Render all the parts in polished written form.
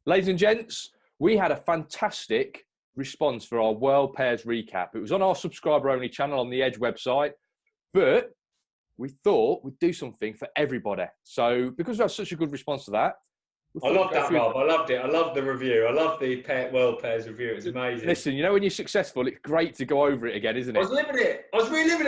Ladies and gents, we had a fantastic response for our World Pairs recap. It was on our subscriber-only channel on the Edge website, but we thought we'd do something for everybody. So because we had such a good response to that, I love that, Rob. I loved it. I loved the review. I loved the World Pairs review. It was amazing. Listen, you know when you're successful, it's great to go over it again, isn't it? I was living it. I was reliving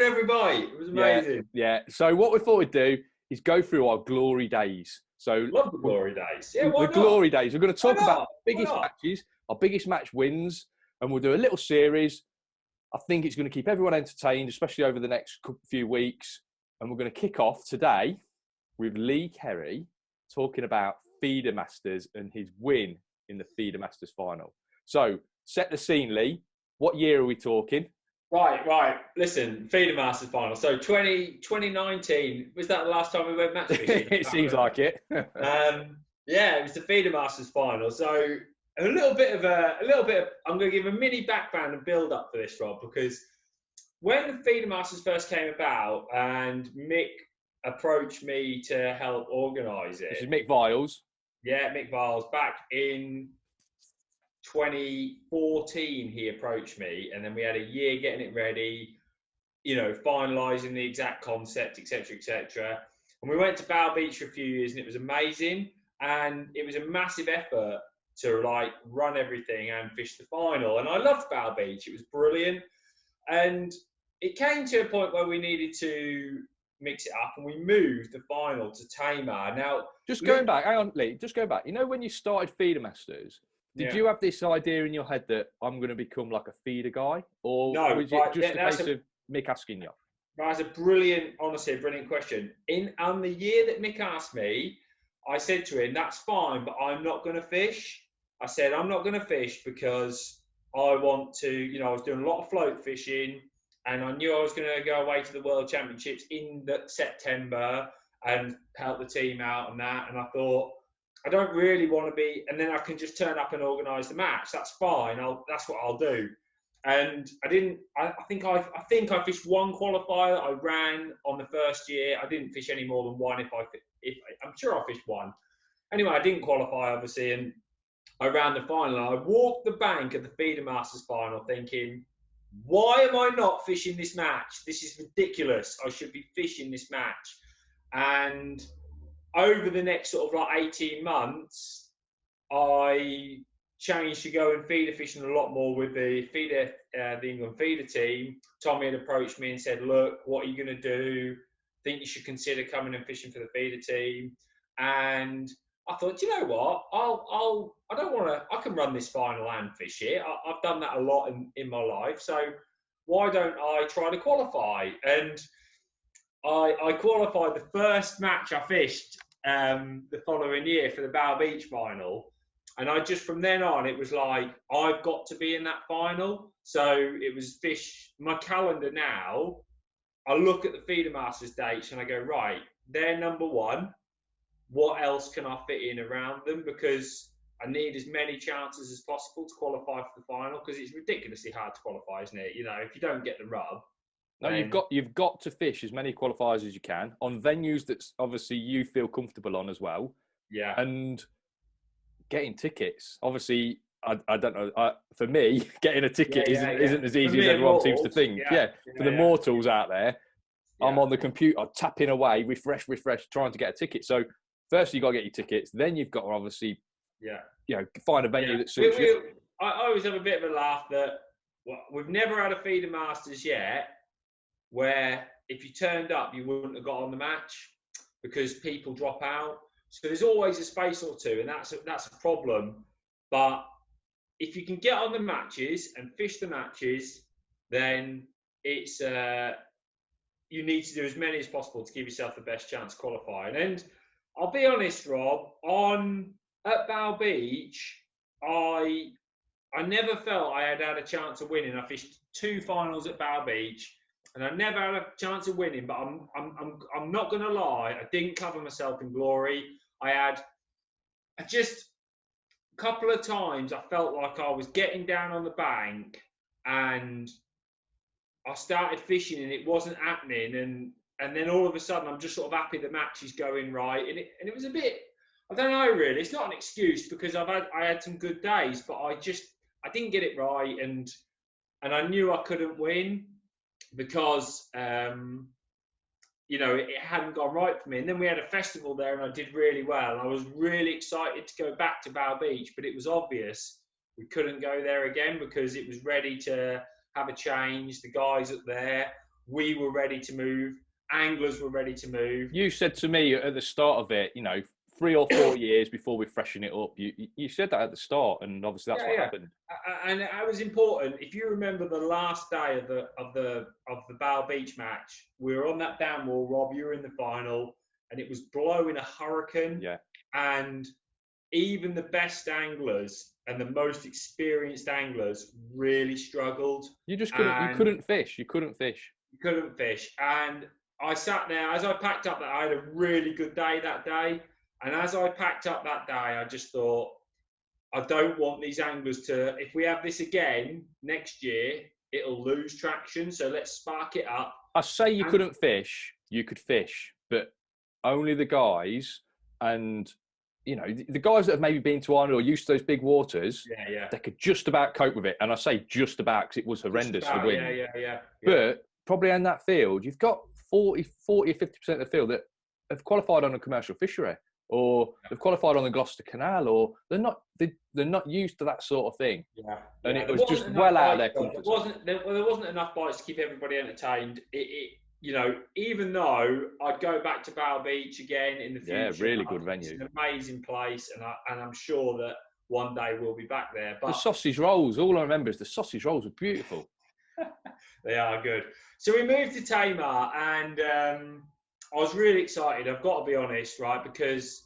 every bite. It was amazing. Yeah. So what we thought we'd do is go through our glory days. So love the glory days. Yeah, why the not? glory days. We're going to talk about our biggest matches, our biggest match wins, and we'll do a little series. I think it's going to keep everyone entertained, especially over the next few weeks. And we're going to kick off today with Lee Kerry talking about Feeder Masters and his win in the Feeder Masters final. So set the scene, Lee. What year are we talking? Right. Listen, Feeder Masters final. So 2019, was that the last time we went match fishing? It seems like it. Yeah, it was the Feeder Masters final. So a little bit of, I'm going to give a mini background and build up for this, Rob, because when the Feeder Masters first came about and Mick approached me to help organise it. This is Mick Viles. Yeah, Mick Viles. Back in 2014, he approached me, and then we had a year getting it ready, finalising the exact concept, etc. And we went to Bow Beach for a few years, and it was amazing. And it was a massive effort to run everything and fish the final. And I loved Bow Beach. It was brilliant. And it came to a point where we needed to mix it up, and we moved the final to Tamar. Now, going back, hang on, Lee, just go back. You know, when you started Feeder Masters, did you have this idea in your head that I'm going to become like a feeder guy? Or was it just a case of Mick asking you? That's honestly, a brilliant question. On the year that Mick asked me, I said to him, that's fine, but I'm not going to fish. I said, I'm not going to fish because I want to, I was doing a lot of float fishing, and I knew I was going to go away to the World Championships in September and help the team out and that. And I thought, I don't really want to be, and then I can just turn up and organise the match. That's fine. That's what I'll do. And I didn't. I think I fished one qualifier that I ran on the first year. I didn't fish any more than one. I'm sure I fished one. Anyway, I didn't qualify obviously, and I ran the final. And I walked the bank at the Feeder Masters final, thinking, why am I not fishing this match? This is ridiculous. I should be fishing this match. And over the next sort of 18 months, I changed to go and feeder fishing a lot more with the England feeder team. Tommy had approached me and said, look, what are you going to do? Think you should consider coming and fishing for the feeder team. And I thought, you know what? I can run this final and fish it. I've done that a lot in my life. So why don't I try to qualify? And I qualified the first match I fished the following year for the Bow Beach final. And from then on, it was like, I've got to be in that final. So it was my calendar now. I look at the Feeder Masters dates and I go, right, they're number one. What else can I fit in around them? Because I need as many chances as possible to qualify for the final, because it's ridiculously hard to qualify, isn't it? If you don't get the rub. No, you've got to fish as many qualifiers as you can on venues that obviously you feel comfortable on as well. Yeah. And getting tickets, obviously, I don't know. For me, getting a ticket isn't as easy as everyone seems to think. For the mortals out there, I'm on the computer tapping away, refresh, trying to get a ticket. So first you got to get your tickets, then you've got to obviously, find a venue that suits you. I always have a bit of a laugh that we've never had a Feeder Masters yet where if you turned up, you wouldn't have got on the match because people drop out. So there's always a space or two, and that's a problem. But if you can get on the matches and fish the matches, then it's you need to do as many as possible to give yourself the best chance qualifying. And I'll be honest, Rob, at Bow Beach, I never felt I had a chance of winning. I fished 2 finals at Bow Beach, and I never had a chance of winning. But I'm not going to lie, I didn't cover myself in glory. I just a couple of times I felt like I was getting down on the bank, and I started fishing and it wasn't happening, and then all of a sudden I'm just sort of happy the match is going right, and it was a bit, I don't know really. It's not an excuse because I had some good days, but I didn't get it right, and I knew I couldn't win because it hadn't gone right for me. And then we had a festival there, and I did really well. And I was really excited to go back to Bow Beach, but it was obvious we couldn't go there again because it was ready to have a change. The guys up there, we were ready to move. Anglers were ready to move. You said to me at the start of it, 3 or 4 years before we freshen it up. You said that at the start, and obviously that's what happened. And it was important. If you remember the last day of the Bow Beach match, we were on that down wall. Rob, you were in the final, and it was blowing a hurricane. Yeah. And even the best anglers and the most experienced anglers really struggled. You just couldn't. You couldn't fish. You couldn't fish. You couldn't fish. And I sat there as I packed up. I had a really good day that day. And as I packed up that day, I just thought, I don't want these anglers to, if we have this again next year, it'll lose traction. So let's spark it up. I say you couldn't fish, you could fish, but only the guys and, the guys that have maybe been to Ireland or used to those big waters, they could just about cope with it. And I say just about because it was horrendous, the wind. Yeah. But probably in that field, you've got 40 or 50% of the field that have qualified on a commercial fishery. Or they've qualified on the Gloucester Canal, or they're not used to that sort of thing. Yeah, and it was just well out of their comfort zone. There wasn't enough bites to keep everybody entertained. Even though I'd go back to Bow Beach again in the future. Yeah, really good venue. It's an amazing place, and I'm sure that one day we'll be back there. But the sausage rolls, all I remember is the sausage rolls were beautiful. They are good. So we moved to Tamar, and I was really excited. I've got to be honest, right? Because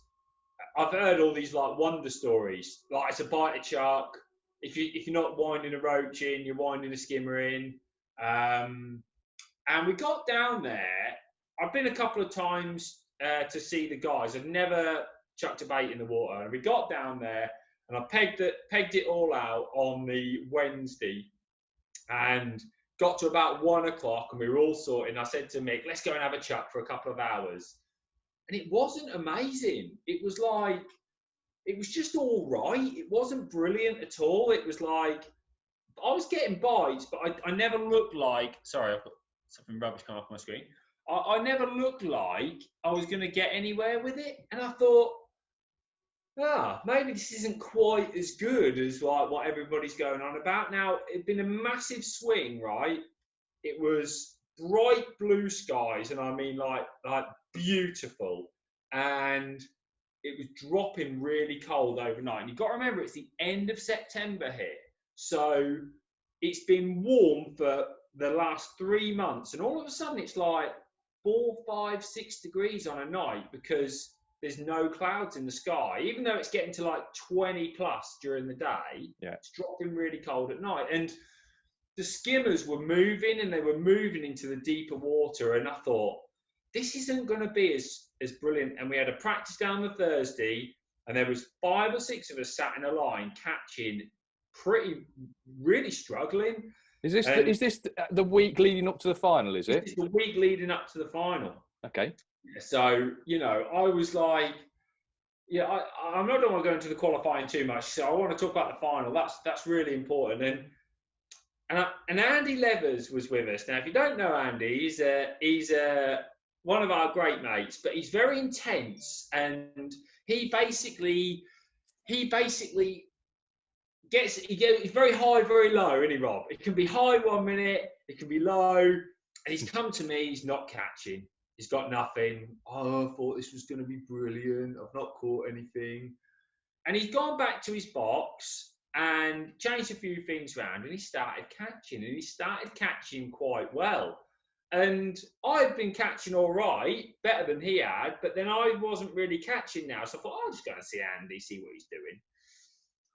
I've heard all these wonder stories. Like it's a bited shark. If you're not winding a roach in, you're winding a skimmer in. And we got down there. I've been a couple of times to see the guys. I've never chucked a bait in the water. And we got down there, and I pegged it all out on the Wednesday, and got to about 1 o'clock, and we were all sorting. I said to Mick, let's go and have a chuck for a couple of hours. And it wasn't amazing. It was just all right. It wasn't brilliant at all. It was I was getting bites, but I never looked like, sorry, I've got something rubbish coming off my screen. I never looked like I was going to get anywhere with it. And I thought, maybe this isn't quite as good as what everybody's going on about. Now, it'd been a massive swing, right? It was bright blue skies, and I mean like beautiful. And it was dropping really cold overnight. And you've got to remember, it's the end of September here. So it's been warm for the last 3 months. And all of a sudden, it's 4, 5, 6 degrees on a night because there's no clouds in the sky, even though it's getting to 20 plus during the day. Yeah. It's dropping really cold at night. And the skimmers were moving, and they were moving into the deeper water. And I thought, this isn't going to be as brilliant. And we had a practice down the Thursday, and there was 5 or 6 of us sat in a line catching, really struggling. Is this the week leading up to the final, is it? It's the week leading up to the final. Okay. So, I was I'm not going to go into the qualifying too much. So I want to talk about the final. That's really important. And Andy Levers was with us. Now, if you don't know Andy, he's one of our great mates, but he's very intense, and he basically he's very high, very low, isn't he, Rob? It can be high 1 minute, it can be low, and he's come to me, he's not catching. He's got nothing. Oh, I thought this was going to be brilliant. I've not caught anything. And he's gone back to his box and changed a few things around, and he started catching quite well. And I'd been catching all right, better than he had, but then I wasn't really catching now. So I thought, I'll just go and see Andy, see what he's doing.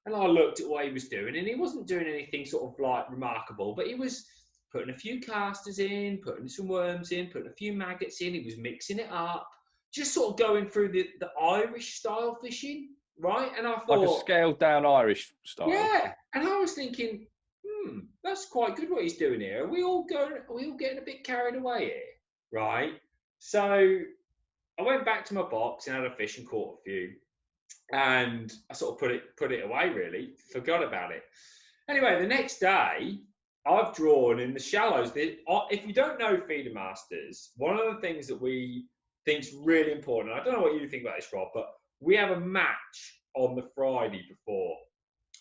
And I looked at what he was doing, and he wasn't doing anything sort of remarkable, but he was putting a few casters in, putting some worms in, putting a few maggots in. He was mixing it up, just sort of going through the Irish style fishing, right? And I thought, like a scaled down Irish style. Yeah, and I was thinking, that's quite good what he's doing here. Are we all getting a bit carried away here, right? So I went back to my box and had a fish and caught a few. and I sort of put it away, really, forgot about it. Anyway, the next day, I've drawn in the shallows. If you don't know feeder masters, one of the things that we think is really important, I don't know what you think about this, Rob, but we have a match on the Friday before.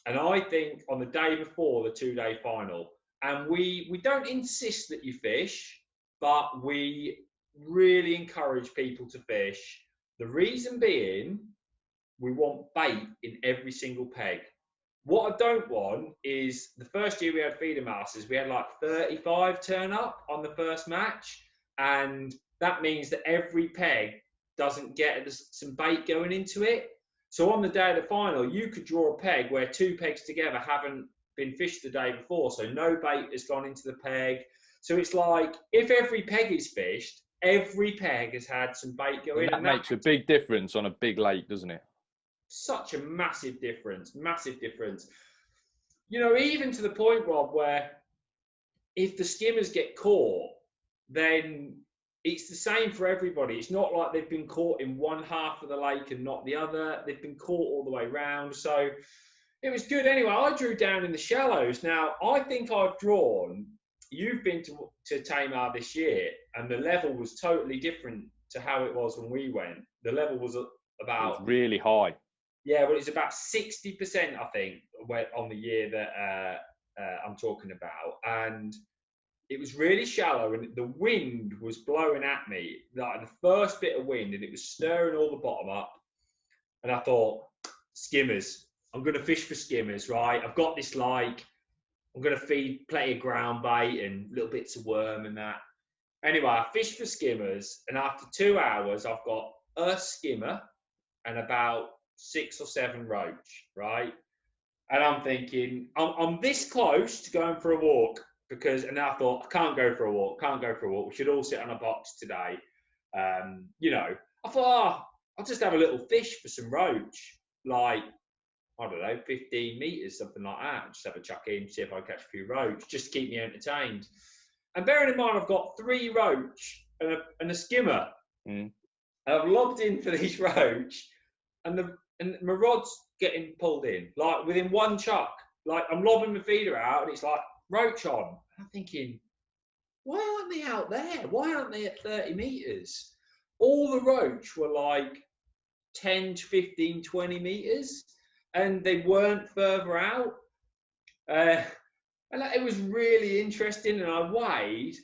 And I think on the day before the 2-day final, and we don't insist that you fish, but we really encourage people to fish. The reason being, we want bait in every single peg. What I don't want is, the first year we had feeder masters, we had like 35 turn up on the first match, and that means that every peg doesn't get some bait going into it. So on the day of the final, you could draw a peg where 2 pegs together haven't been fished the day before, so no bait has gone into the peg. So it's like, if every peg is fished, every peg has had some bait go in. And that makes a big difference on a big lake, doesn't it? Such a massive difference. You know, even to the point, Rob, where if the skimmers get caught, then it's the same for everybody. It's not like they've been caught in one half of the lake and not the other. They've been caught all the way round. So it was good. Anyway, I drew down in the shallows. Now, I think I've drawn, you've been to Tamar this year, and the level was totally different to how it was when we went. The level was about... It was really high. Yeah, well, it's about 60%, I think, on the year that I'm talking about. And it was really shallow, and the wind was blowing at me, like the first bit of wind, and it was stirring all the bottom up. And I thought, skimmers. I'm going to fish for skimmers, right? I've got this, like, I'm going to feed plenty of ground bait and little bits of worm and that. Anyway, I fished for skimmers, and after 2 hours, I've got a skimmer and about 6 or 7 roach, right? And I'm thinking, I'm this close to going for a walk, and I thought, I can't go for a walk. We should all sit on a box today. You know, I thought, I'll just have a little fish for some roach, like, I don't know, 15 metres, something like that. Just have a chuck in, see if I catch a few roach, just to keep me entertained. And bearing in mind, I've got 3 roach and a skimmer. And I've lobbed in for these roach, and my rod's getting pulled in, like within one chuck. Like, I'm lobbing my feeder out, and it's like, roach on. I'm thinking, why aren't they out there? Why aren't they at 30 metres? All the roach were like 10 to 15, 20 metres, and they weren't further out. And it was really interesting, and I weighed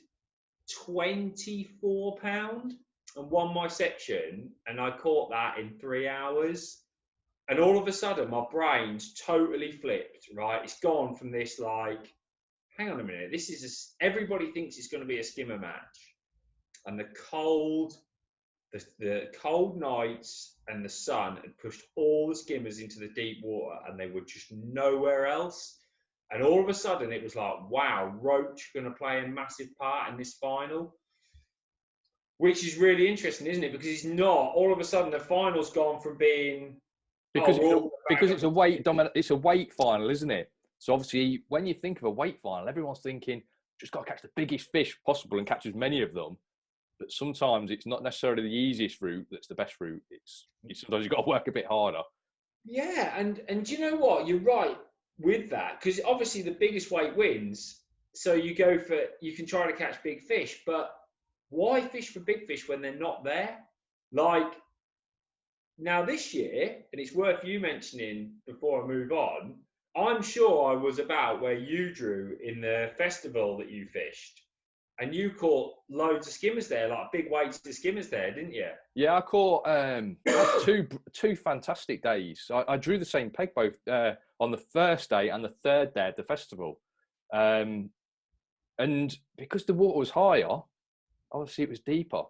24 pounds and won my section, and I caught that in 3 hours. And all of a sudden, my brain's totally flipped, right? It's gone from this, like, hang on a minute, everybody thinks it's going to be a skimmer match. And the cold nights and the sun had pushed all the skimmers into the deep water, and they were just nowhere else. And all of a sudden, it was like, wow, roach are going to play a massive part in this final. Which is really interesting, isn't it? Because it's not. All of a sudden, the final's gone from being... Because it's a weight final, isn't it? So obviously, when you think of a weight final, everyone's thinking, just got to catch the biggest fish possible and catch as many of them. But sometimes it's not necessarily the easiest route that's the best route. Sometimes you've got to work a bit harder. Yeah, and you know what? You're right with that, because obviously the biggest weight wins. So you can try to catch big fish, but why fish for big fish when they're not there? Like, now this year, and it's worth you mentioning before I move on, I'm sure I was about where you drew in the festival that you fished, and you caught loads of skimmers there, like big weights of skimmers there, didn't you? Yeah, I caught two fantastic days. I drew the same peg both on the first day and the third day at the festival. And because the water was higher, obviously it was deeper.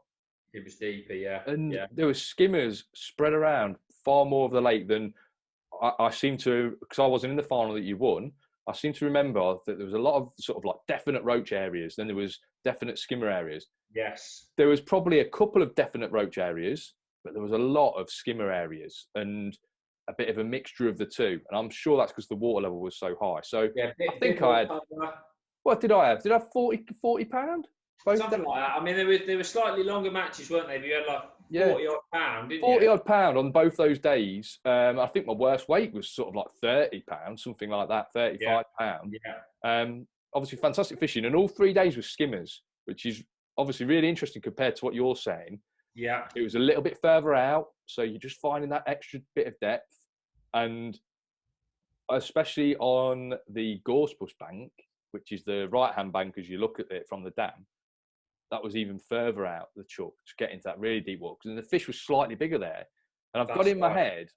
It was deeper, yeah. And there were skimmers spread around far more of the lake than I seem to, because I wasn't in the final that you won. I seem to remember that there was a lot of sort of like definite roach areas. Then there was definite skimmer areas. Yes. There was probably a couple of definite roach areas, but there was a lot of skimmer areas and a bit of a mixture of the two. And I'm sure that's because the water level was so high. So yeah, I think I had, what did I have? Did I have 40 pound? Something like that. I mean, there were slightly longer matches, weren't they? You had like Yeah. 40 odd pound, didn't 40 you? odd pound on both those days. I think my worst weight was sort of like 30 pounds, something like that, 35 pound. Yeah. Obviously fantastic fishing, and all 3 days were skimmers, which is obviously really interesting compared to what you're saying. Yeah. It was a little bit further out, so you're just finding that extra bit of depth, and especially on the Gorsebush bank, which is the right-hand bank as you look at it from the dam, that was even further out the chuck to get into that really deep water. And the fish was slightly bigger there. And I've got in my head,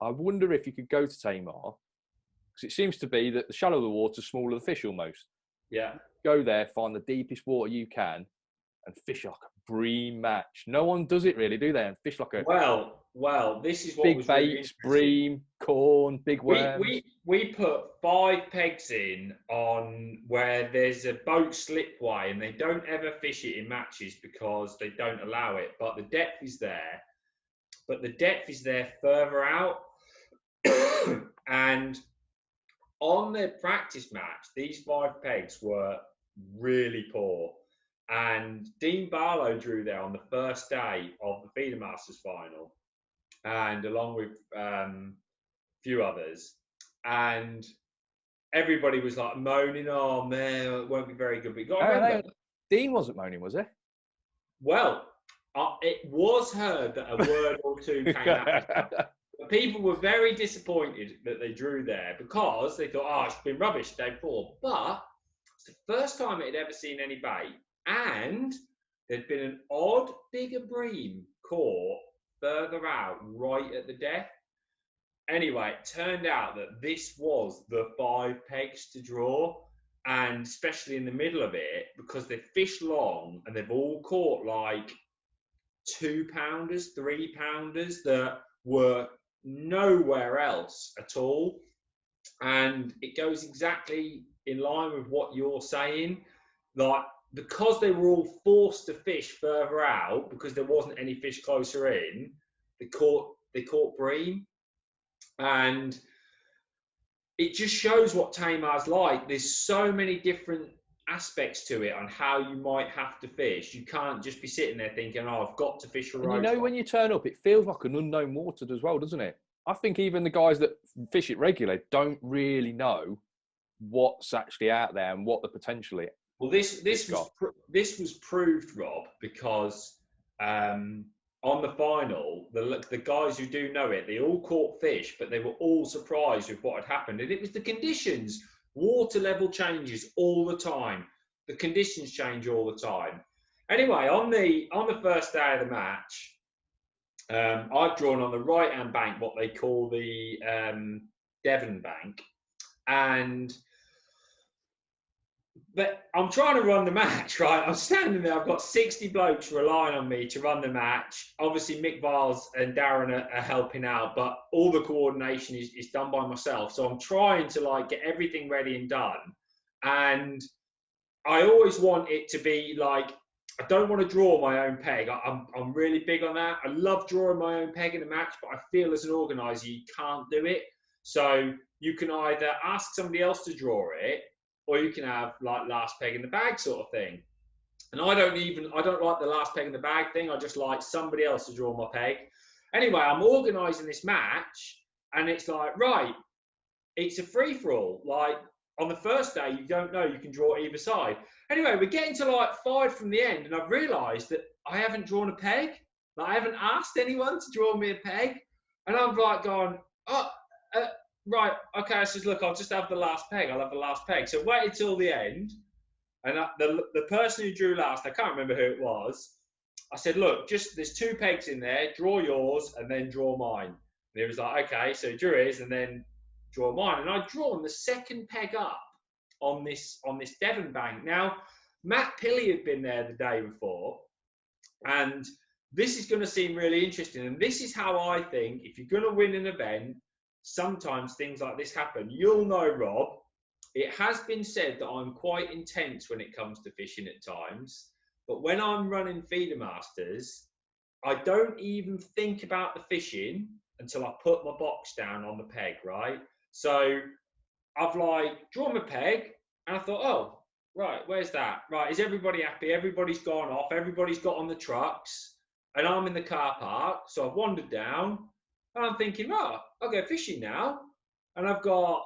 I wonder if you could go to Tamar, because it seems to be that the shallower the water, smaller the fish almost. Yeah. Go there, find the deepest water you can, and fish like a bream match. No one does it really, do they? And fish like a well. This is what big was baits, really bream, corn, big worms. We put 5 pegs in on where there's a boat slipway, and they don't ever fish it in matches because they don't allow it. But the depth is there. But the depth is there further out, and on the practice match, these 5 pegs were really poor. And Dean Barlow drew there on the first day of the Feeder Masters final, and along with a few others. And everybody was like moaning, "Oh man, it won't be very good." But you got to remember, Dean wasn't moaning, was he? Well, it was heard that a word or two came out. But people were very disappointed that they drew there because they thought, "Oh, it's been rubbish the day before." But it's the first time it had ever seen any bait, and there'd been an odd bigger bream caught further out, right at the depth. Anyway, it turned out that this was the 5 pegs to draw, and especially in the middle of it, because they've fished long and they've all caught like 2-pounders, 3-pounders that were nowhere else at all. And it goes exactly in line with what you're saying. Like, because they were all forced to fish further out because there wasn't any fish closer in, they caught bream. And it just shows what Tamar's like. There's so many different aspects to it on how you might have to fish. You can't just be sitting there thinking, "Oh, I've got to fish a road." And when you turn up, it feels like an unknown water as well, doesn't it? I think even the guys that fish it regularly don't really know what's actually out there and what the potential is. Well, this was proved, Rob, because on the final, the guys who do know it, they all caught fish, but they were all surprised with what had happened. And it was the conditions. Water level changes all the time. The conditions change all the time. Anyway, on the first day of the match, I've drawn on the right-hand bank what they call the Devon bank. But I'm trying to run the match, right? I'm standing there. I've got 60 blokes relying on me to run the match. Obviously, Mick Viles and Darren are helping out, but all the coordination is done by myself. So I'm trying to get everything ready and done. And I always want it to be like, I don't want to draw my own peg. I'm really big on that. I love drawing my own peg in a match, but I feel as an organizer, you can't do it. So you can either ask somebody else to draw it, or you can have last peg in the bag sort of thing. And I don't like the last peg in the bag thing. I just like somebody else to draw my peg. Anyway, I'm organising this match, and it's right, it's a free-for-all. On the first day, you don't know you can draw either side. Anyway, we're getting to 5 from the end, and I've realised that I haven't drawn a peg. I haven't asked anyone to draw me a peg. And I'm going, right, okay. I said, look, I'll just have the last peg. I'll have the last peg. So waited till the end. And the person who drew last, I can't remember who it was. I said, look, there's 2 pegs in there. Draw yours and then draw mine. And he was like, okay. So he drew his and then draw mine. And I'd drawn the second peg up on this Devon bank. Now, Matt Pilley had been there the day before. And this is going to seem really interesting. And this is how I think if you're going to win an event, sometimes things like this happen. You'll know, Rob, it has been said that I'm quite intense when it comes to fishing at times. But when I'm running Feeder Masters, I don't even think about the fishing until I put my box down on the peg, right? So I've drawn my peg and I thought, oh, right, where's that? Right, is everybody happy? Everybody's gone off. Everybody's got on the trucks. and I'm in the car park. So I've wandered down, and I'm thinking, oh, I'll go fishing now. And I've got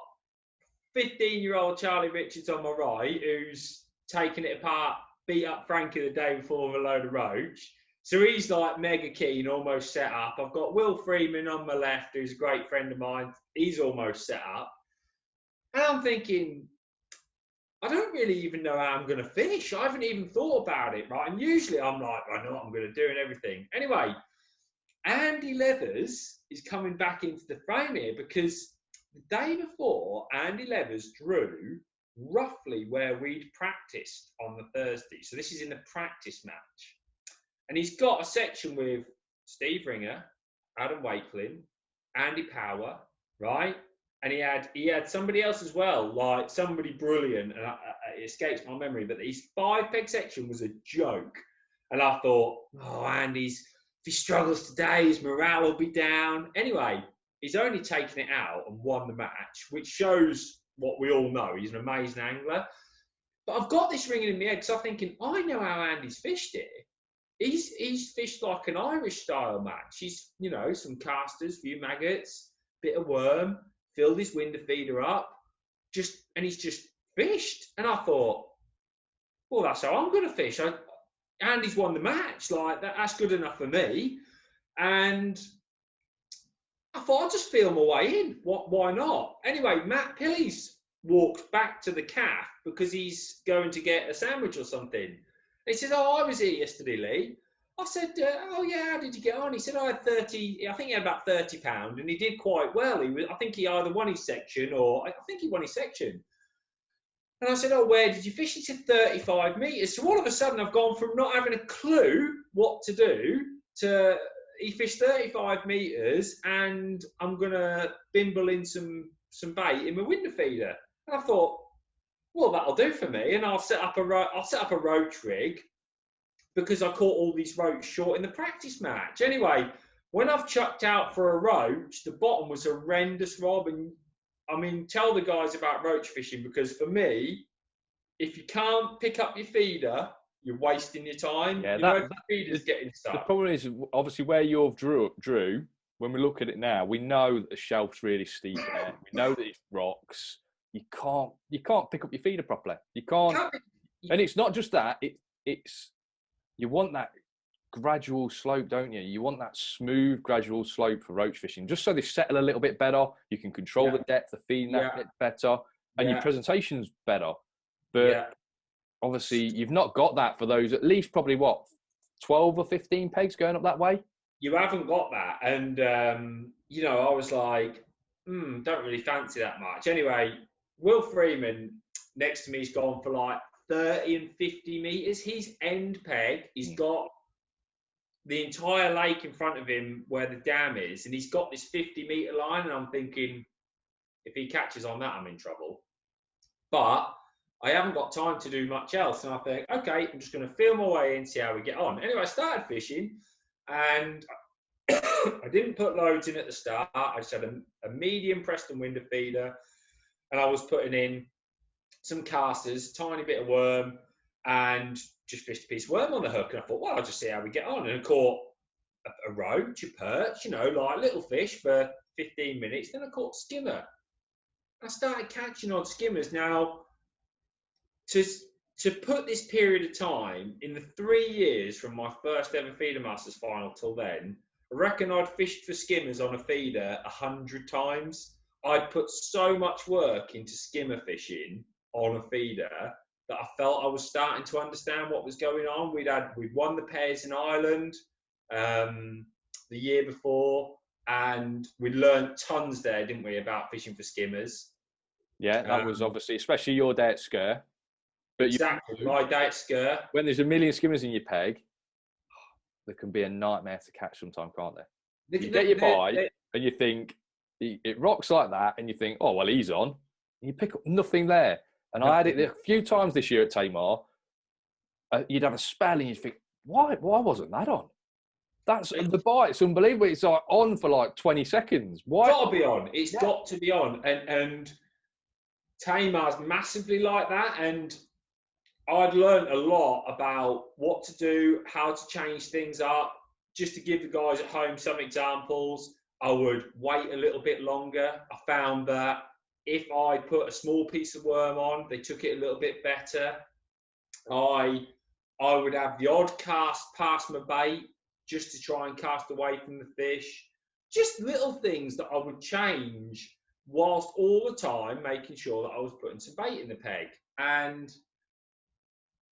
15-year-old Charlie Richards on my right, who's taking it apart, beat up Frankie the day before with a load of roach. So he's like mega keen, almost set up. I've got Will Freeman on my left, who's a great friend of mine. He's almost set up. And I'm thinking, I don't really even know how I'm going to fish. I haven't even thought about it, right? And usually I'm like, I know what I'm going to do and everything. Anyway, Andy Leathers is coming back into the frame here because the day before, Andy Leathers drew roughly where we'd practiced on the Thursday. So this is in the practice match. And he's got a section with Steve Ringer, Adam Wakelin, Andy Power, right? And he had somebody else as well, like somebody brilliant, and it escapes my memory, but his 5-peg section was a joke. And I thought, oh, Andy's, if he struggles today, his morale will be down. Anyway, he's only taken it out and won the match, which shows what we all know. He's an amazing angler. But I've got this ringing in my head because I'm thinking, I know how Andy's fished it. He's fished like an Irish style match. He's, some casters, few maggots, bit of worm, filled his window feeder up, and he's just fished. And I thought, well, that's how I'm going to fish. Andy's won the match. Like, that's good enough for me. And I thought, I'll just feel my way in. Why not? Anyway, Matt Pilly's walked back to the calf because he's going to get a sandwich or something. And he said, oh, I was here yesterday, Lee. I said, oh, yeah, how did you get on? He said, I had 30, I think he had about £30, and he did quite well. I think he either won his section or I think he won his section. And I said, oh, where did you fish? He said 35 metres. So all of a sudden, I've gone from not having a clue what to do to he fished 35 metres, and I'm going to bimble in some bait in my window feeder. And I thought, well, that'll do for me, and I'll set up a roach rig, because I caught all these roach short in the practice match. Anyway, when I've chucked out for a roach, the bottom was horrendous, Rob. And I mean, tell the guys about roach fishing, because for me, if you can't pick up your feeder, you're wasting your time. Yeah, the feeder's getting stuck. The problem is, obviously, where you've drew, when we look at it now, we know that the shelf's really steep there. We know that it's rocks. You can't pick up your feeder properly. You can't. And it's not just that. It's you want that gradual slope, don't you? You want that smooth, gradual slope for roach fishing, just so they settle a little bit better. You can control the depth of feeding that bit better, and your presentation's better. But obviously, you've not got that for those at least probably 12 or 15 pegs going up that way. You haven't got that, and I was like, don't really fancy that much. Anyway, Will Freeman next to me's gone for like 30 and 50 metres. His end peg, he's got the entire lake in front of him where the dam is, and he's got this 50-metre line, and I'm thinking, if he catches on that, I'm in trouble. But I haven't got time to do much else, and I think, okay, I'm just going to feel my way in, see how we get on. Anyway, I started fishing, and I didn't put loads in at the start. I just had a medium Preston window feeder, and I was putting in some casters, tiny bit of worm, and just fished a piece of worm on the hook. And I thought, well, I'll just see how we get on. And I caught a roach, a perch, like little fish for 15 minutes. Then I caught skimmer. I started catching on skimmers. Now, to put this period of time in the 3 years from my first ever Feeder Masters final till then, I reckon I'd fished for skimmers on a feeder 100 times. I'd put so much work into skimmer fishing on a feeder that I felt I was starting to understand what was going on. We'd won the pairs in Ireland the year before, and we'd learned tons there, didn't we, about fishing for skimmers. Yeah, that was obviously, especially your day at Sker. But exactly, my day at Sker. When there's a million skimmers in your peg, there can be a nightmare to catch sometimes, can't they? You get your bite, and you think, it rocks like that, and you think, oh, well, he's on. And you pick up nothing there. And I had it a few times this year at Tamar. You'd have a spell, and you'd think, why wasn't that on? The bite's unbelievable. It's like on for like 20 seconds. Why? It's got to be on. It's got to be on. And Tamar's massively like that. And I'd learned a lot about what to do, how to change things up. just to give the guys at home some examples, I would wait a little bit longer. I found that if I put a small piece of worm on, they took it a little bit better. I would have the odd cast past my bait just to try and cast away from the fish. Just little things that I would change whilst all the time making sure that I was putting some bait in the peg. And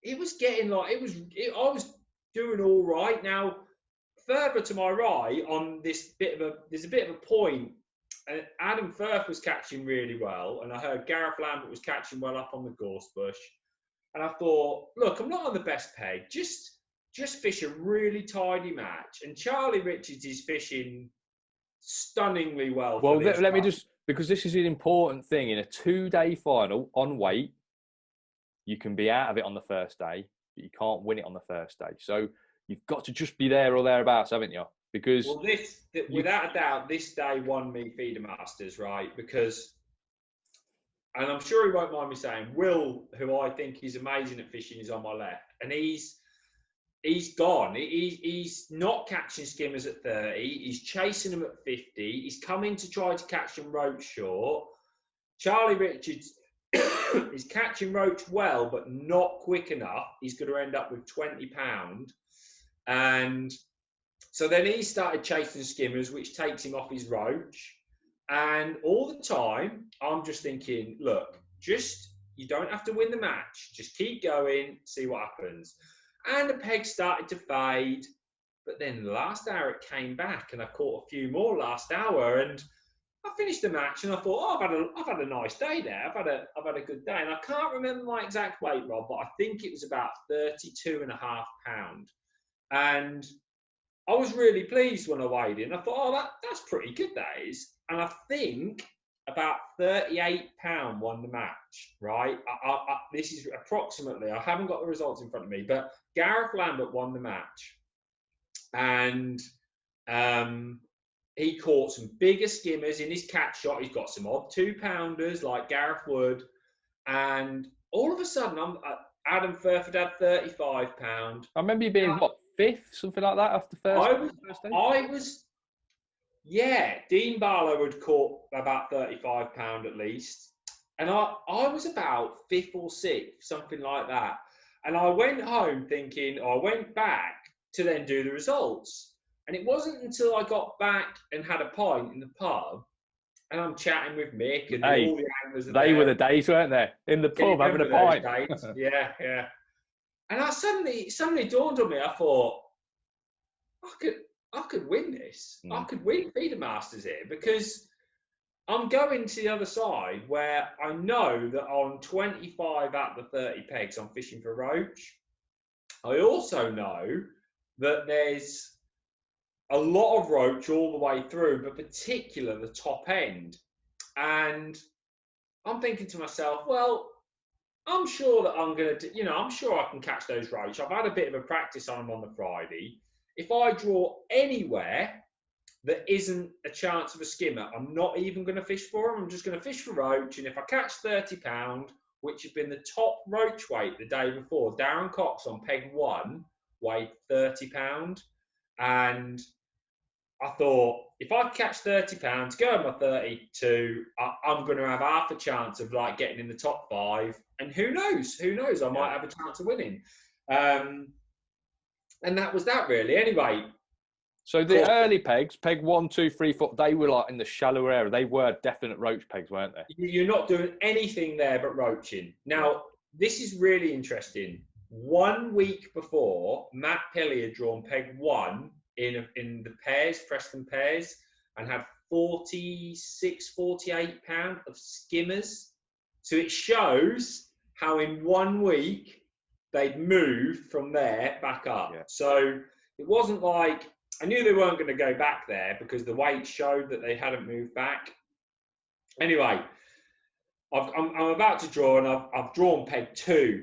it was getting like, I was doing all right. Now, further to my right on this there's a bit of a point. And Adam Firth was catching really well, and I heard Gareth Lambert was catching well up on the gorse bush. And I thought, look, I'm not on the best peg. Just fish a really tidy match. And Charlie Richards is fishing stunningly well. Well, let me just, because this is an important thing in a 2-day final on weight, you can be out of it on the first day, but you can't win it on the first day. So you've got to just be there or thereabouts, haven't you? Because without a doubt, this day won me Feeder Masters, right? Because, and I'm sure he won't mind me saying, Will, who I think is amazing at fishing, is on my left, and he's gone. He's not catching skimmers at 30. He's chasing them at 50. He's coming to try to catch them roach short. Charlie Richards is catching roach well, but not quick enough. He's going to end up with 20 pound. And so then he started chasing skimmers, which takes him off his roach. And all the time, I'm just thinking, look, you don't have to win the match. Just keep going, see what happens. And the peg started to fade. But then the last hour, it came back, and I caught a few more last hour. And I finished the match, and I thought, oh, I've had a nice day there. I've had a good day. And I can't remember my exact weight, Rob, but I think it was about 32.5 pound. And I was really pleased when I weighed in. I thought, oh, that's pretty good, that is. And I think about 38 pound won the match, right? This is approximately, I haven't got the results in front of me, but Gareth Lambert won the match. And he caught some bigger skimmers in his catch shot. He's got some odd 2-pounders like Gareth would. And all of a sudden, Adam Firth had 35 pound. I remember you being, what, 5th, something like that, after first day? Dean Barlow had caught about 35 pound at least. And I was about 5th or 6th, something like that. And I went home thinking, I went back to then do the results. And it wasn't until I got back and had a pint in the pub, and I'm chatting with Mick and all the anglers. They were the days, weren't they? In the pub having a pint. Yeah. And I suddenly dawned on me. I thought, I could win this. I could win Feeder Masters here, because I'm going to the other side where I know that on 25 out of the 30 pegs, I'm fishing for roach. I also know that there's a lot of roach all the way through, but particularly the top end. And I'm thinking to myself, well, I'm sure that I'm going to, I'm sure I can catch those roach. I've had a bit of a practice on them on the Friday. If I draw anywhere that isn't a chance of a skimmer, I'm not even going to fish for them. I'm just going to fish for roach. And if I catch 30 pound, which had been the top roach weight the day before, Darren Cox on peg 1 weighed 30 pound. And I thought, if I catch 30 pounds, go on my 32, I'm going to have half a chance of like getting in the top 5. And who knows? I might have a chance of winning. And that was that, really. Anyway. So the early pegs, peg 1, 2, 3, 4, they were like in the shallower area. They were definite roach pegs, weren't they? You're not doing anything there but roaching. Now, this is really interesting. 1 week before, Matt Pilley had drawn peg 1 in the pairs, Preston pairs, and had 46, 48 pound of skimmers. So it shows how in 1 week they'd moved from there back up. Yeah. So it wasn't like, I knew they weren't going to go back there because the weight showed that they hadn't moved back. Anyway, I'm about to draw, and I've drawn peg 2.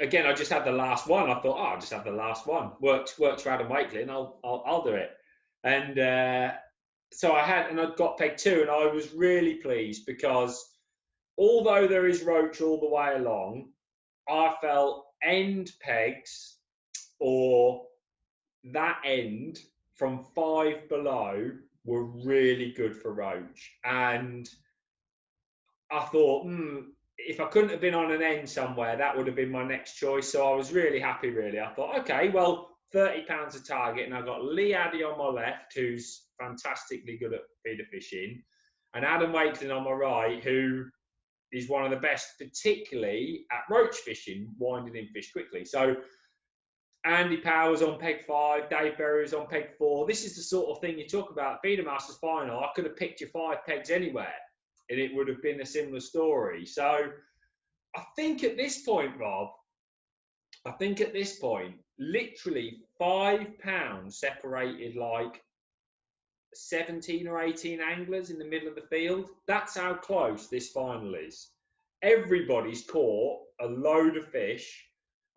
Again, I just had the last one. I thought, I'll just have the last one. Works for Adam Wakely, and I'll do it. And so I'd got peg 2, and I was really pleased because although there is roach all the way along, I felt end pegs or that end from 5 below were really good for roach. And I thought, if I couldn't have been on an end somewhere, that would have been my next choice. So I was really happy, really. I thought, okay, well, £30 a target. And I've got Lee Addy on my left, who's fantastically good at feeder fishing, and Adam Wakeling on my right, who is one of the best, particularly at roach fishing, winding in fish quickly. So Andy Powers on peg 5, Dave Berry's on peg 4. This is the sort of thing you talk about, Feeder Masters final. I could have picked you 5 pegs anywhere, and it would have been a similar story. So I think at this point, Rob, literally £5 separated like 17 or 18 anglers in the middle of the field. That's how close this final is. Everybody's caught a load of fish.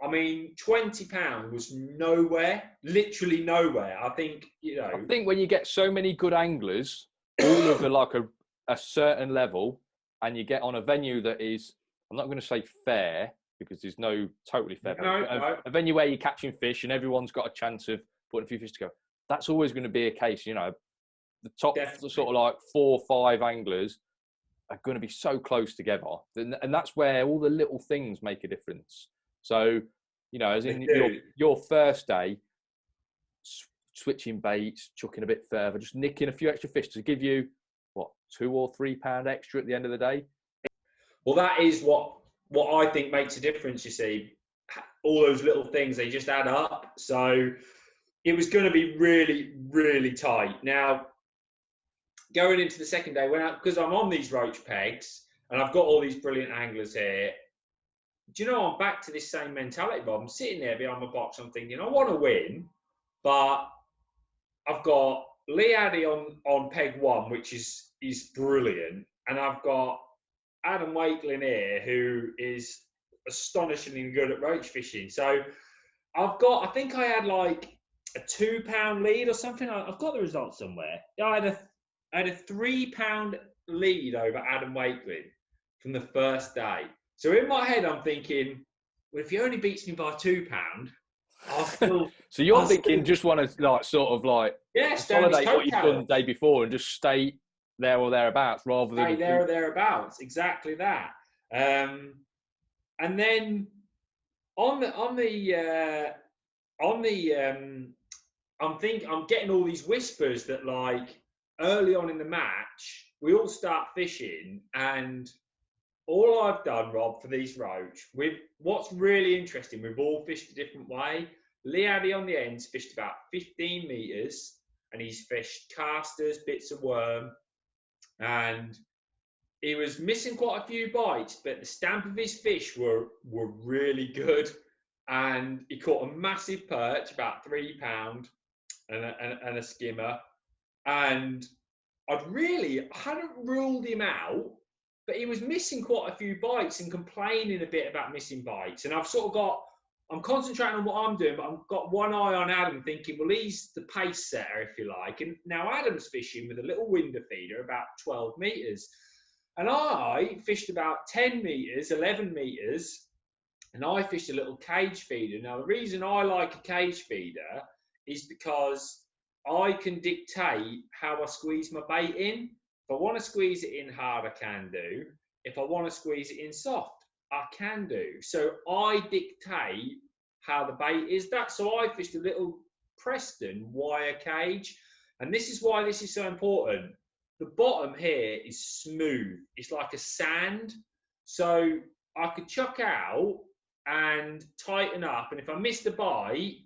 I mean, £20 was nowhere, literally nowhere. I think, I think when you get so many good anglers, all of like a certain level, and you get on a venue that is, I'm not going to say fair, because there's no totally fair, a venue where you're catching fish and everyone's got a chance of putting a few fish together. That's always going to be a case, the top sort of like 4 or 5 anglers are going to be so close together. And that's where all the little things make a difference. So, as in your first day, switching baits, chucking a bit further, just nicking a few extra fish to give you, what, £2 or £3 extra at the end of the day? Well, that is what I think makes a difference, you see. All those little things, they just add up. So it was going to be really, really tight. Now, going into the second day, because I'm on these roach pegs and I've got all these brilliant anglers here, do you know, I'm back to this same mentality, Bob. I'm sitting there behind my box, I'm thinking, I want to win, but I've got Lee Addy on peg 1, which is brilliant, and I've got Adam Wakeling here, who is astonishingly good at roach fishing. So I think I had like a £2 lead or something. I've got the results somewhere. I had a £3 lead over Adam Wakeling from the first day. So in my head, I'm thinking, well, if he only beats me by £2, I'll still. So you're thinking, just want to consolidate what you've done the day before and just stay there or thereabouts, rather than stay there or thereabouts. Exactly that. And then I'm getting all these whispers that, like, early on in the match, we all start fishing, and all I've done, Rob, for these roach, what's really interesting, we've all fished a different way. Lee Addy on the ends fished about 15 metres, and he's fished casters, bits of worm, and he was missing quite a few bites, but the stamp of his fish were really good. And he caught a massive perch, about £3, and a skimmer. And I hadn't ruled him out, but he was missing quite a few bites and complaining a bit about missing bites. And I'm concentrating on what I'm doing, but I've got one eye on Adam, thinking, well, he's the pace setter, if you like. And now Adam's fishing with a little winder feeder, about 12 metres. And I fished about 10 metres, 11 metres, and I fished a little cage feeder. Now, the reason I like a cage feeder is because I can dictate how I squeeze my bait in. If I want to squeeze it in hard, I can do. If I want to squeeze it in soft, I can do. So I dictate how the bait is. So I fished a little Preston wire cage. And this is why this is so important. The bottom here is smooth. It's like a sand. So I could chuck out and tighten up. And if I missed a bite,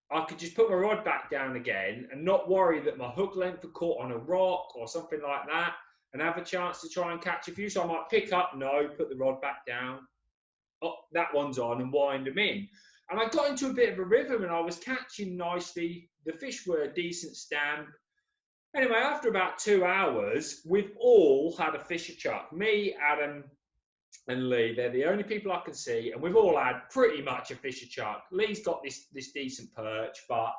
I could just put my rod back down again and not worry that my hook length had caught on a rock or something like that, and have a chance to try and catch a few. So I might pick up, put the rod back down. Oh, that one's on, and wind them in. And I got into a bit of a rhythm, and I was catching nicely. The fish were a decent stamp. Anyway, after about 2 hours, we've all had a fisher chuck. Me, Adam, and Lee, they're the only people I can see, and we've all had pretty much a fisher chuck. Lee's got this decent perch, but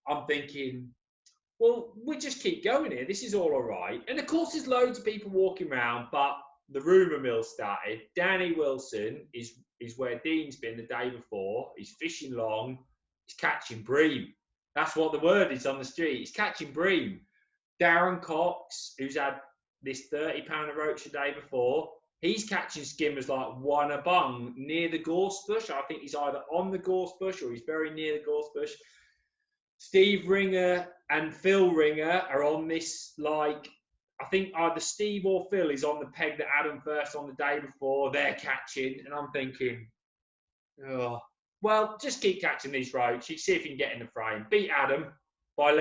I'm thinking, well, we just keep going here. This is all right. And of course, there's loads of people walking around, but the rumour mill started. Danny Wilson is where Dean's been the day before. He's fishing long. He's catching bream. That's what the word is on the street. He's catching bream. Darren Cox, who's had this 30-pounder roach a day before, he's catching skimmers like one a bung near the gorse bush. I think he's either on the gorse bush or he's very near the gorse bush. Steve Ringer and Phil Ringer are on this, like, I think either Steve or Phil is on the peg that Adam first on the day before. They're catching, and I'm thinking, oh, well, just keep catching these roach. See if you can get in the frame. Beat Adam by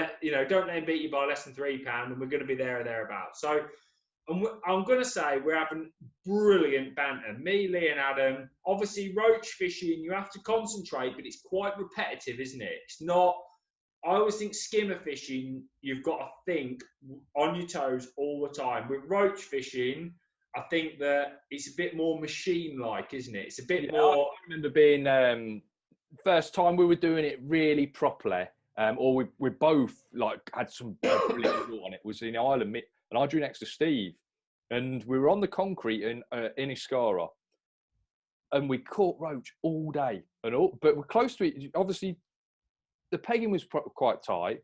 don't let him beat you by less than £3, and we're going to be there or thereabouts. So I'm going to say we're having brilliant banter. Me, Lee, and Adam. Obviously, roach fishing, you have to concentrate, but it's quite repetitive, isn't it? It's not. I always think skimmer fishing, you've got to think on your toes all the time. With roach fishing, I think that it's a bit more machine-like, isn't it? It's a bit more. I remember being first time we were doing it really properly, or we both like had some brilliant on it. Was in Ireland, and I drew next to Steve, and we were on the concrete in Iniscara, and we caught roach all day, but we're close to it. Obviously, the pegging was quite tight,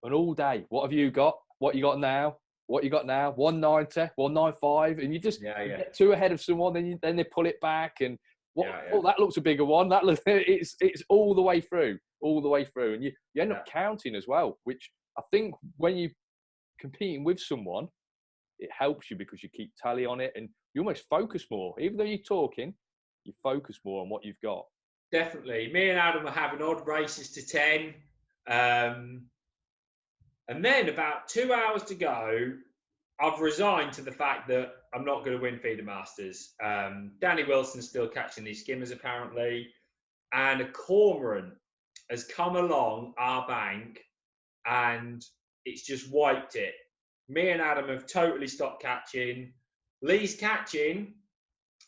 and all day. What have you got? What you got now? What you got now? 190, 195, and you just get too ahead of someone. Then they pull it back, and oh, that looks a bigger one. That looks it's all the way through, and you end up counting as well. Which I think when you competing with someone, it helps you because you keep tally on it, and you almost focus more. Even though you're talking, you focus more on what you've got. Definitely. Me and Adam were having odd races to 10. And then about 2 hours to go, I've resigned to the fact that I'm not going to win Feeder Masters. Danny Wilson's still catching these skimmers, apparently. And a cormorant has come along our bank and it's just wiped it. Me and Adam have totally stopped catching. Lee's catching.